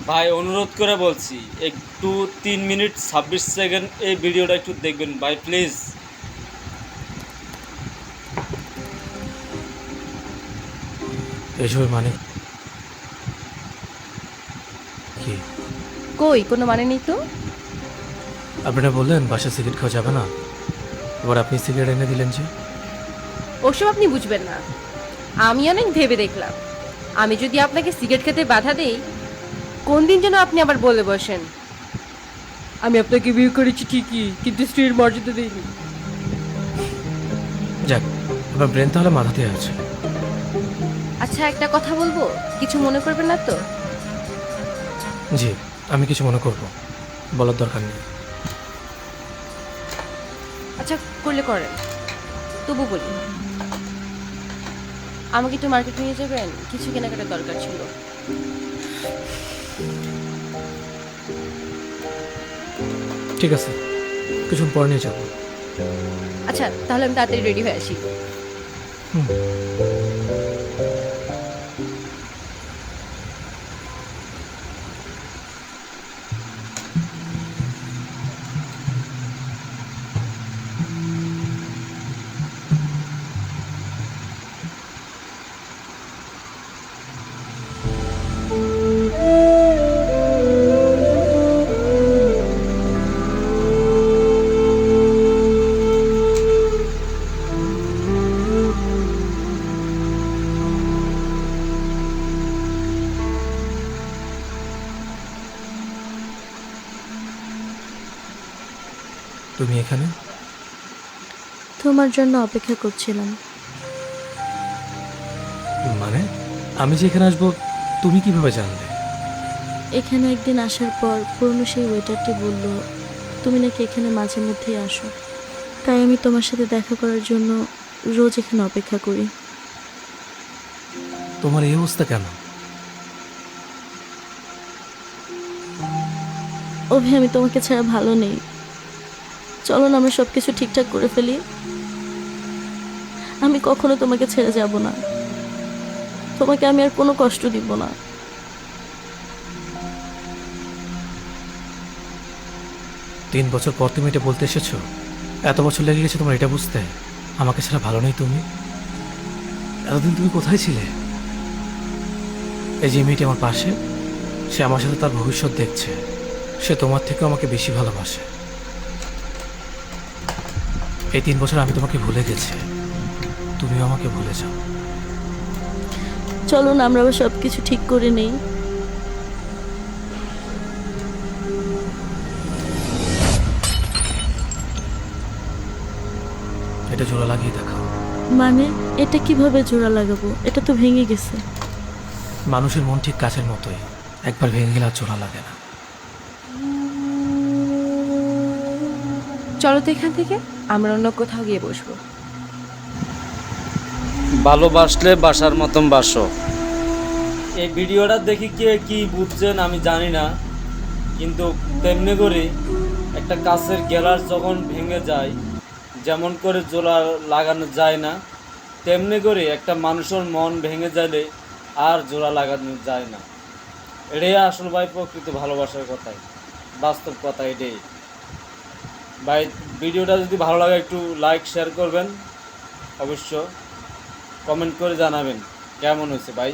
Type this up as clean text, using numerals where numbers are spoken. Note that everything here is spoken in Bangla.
ভাই অনুরোধ করে বলছি, একটু 3 মিনিট 26 সেকেন্ড এই ভিডিওটা একটু দেখবেন ভাই প্লিজ। এসবের মানে কি? কই কোনো মানে নেই তো। আপনারা বললেন বাসায় সিগারেট খাওয়া যাবে না, এবার আপনি সিগারেট এনে দিলেন যে। ওসব আপনি বুঝবেন না। আমি অনেক ভেবে দেখলাম, আমি যদি আপনাকে সিগারেট খেতে বাধা দেই, কোন দিন যেন আপনি আবার বলে বসেন আমি আপনাকে বিয়ে করেছি ঠিকই, কিন্তু স্ত্রীর মর্যাদা দিইনি। যাক, আপনার ব্রেন তাহলে মাথাতেই আছে। আচ্ছা একটা কথা বলবো, কিছু মনে করবেন না তো? জি, আমি কিছু মনে করব, বলার দরকার নেই। আচ্ছা করলে করেন, তবু বলি, আমাকে একটু মার্কেট নিয়ে যাবেন, কিছু কেনাকাটার দরকার ছিল। ঠিক আছে, কিছুক্ষণ পরে নিয়ে যাবো। আচ্ছা তাহলে আমি তাড়াতাড়ি রেডি হয়ে আসি। হুম। তুমি এখানে? তোমার জন্য অপেক্ষা করছিলাম। মানে আমি যে এখানে আসবো তুমি কিভাবে জানলে? এখানে একদিন আসার পর পুরনো সেই ওয়েটারটি বলল তুমি নাকি এখানে মাঝে মধ্যেই আসো, তাই আমি তোমার সাথে দেখা করার জন্য রোজ এখানে অপেক্ষা করি। তোমার এই অবস্থা কেন? অভি, আমি তোমাকে ছাড়া ভালো নেই। চলো না আমরা সব কিছু ঠিকঠাক করে ফেলি। আমি কখনো তোমাকে ছেড়ে যাব না, তোমাকে আমি আর কোনো কষ্ট দিব না। 3 বছর পর তুমি এটা বলতে এসেছো? এত বছর লেগে গেছে তোমার এটা বুঝতে? আমাকে ছাড়া ভালো নেই তুমি? এতদিন তুমি কোথায় ছিলে? এই যে মেয়েটি আমার পাশে, সে আমার সাথে তার ভবিষ্যৎ দেখছে। সে তোমার থেকে আমাকে বেশি ভালোবাসে। এই 3 বছর আমি তোমাকে ভুলে গেছি, তুমিও আমাকে ভুলে যাও। চলো না আমরা আবার সব কিছু ঠিক করে নেই। এটা জোড়া লাগিয়ে দেখাও। মানে এটা কিভাবে জোড়া লাগাবো? এটা তো ভেঙে গেছে। মানুষের মন ঠিক কাছের মতোই, একবার ভেঙে গেলে আর জোড়া লাগে না। চলো তো এখান থেকে আমরা অন্য কোথাও গিয়ে বসবো। ভালোবাসলে বাসার মতন বাসো। এই ভিডিওটা দেখি কে কি বুঝছেন আমি জানি না, কিন্তু তেমনি করে একটা কাছের গ্লাস যখন ভেঙে যায়, যেমন করে জোড়া লাগানো যায় না, তেমনি করে একটা মানুষের মন ভেঙে গেলে আর জোড়া লাগানো যায় না। এটাই আসল ভাই প্রকৃত ভালোবাসার কথাই, বাস্তব কথা এটাই ভাই। ভিডিওটা যদি ভালো লাগে একটু লাইক শেয়ার করবেন, অবশ্য কমেন্ট করে জানাবেন কেমন হয়েছে ভাই।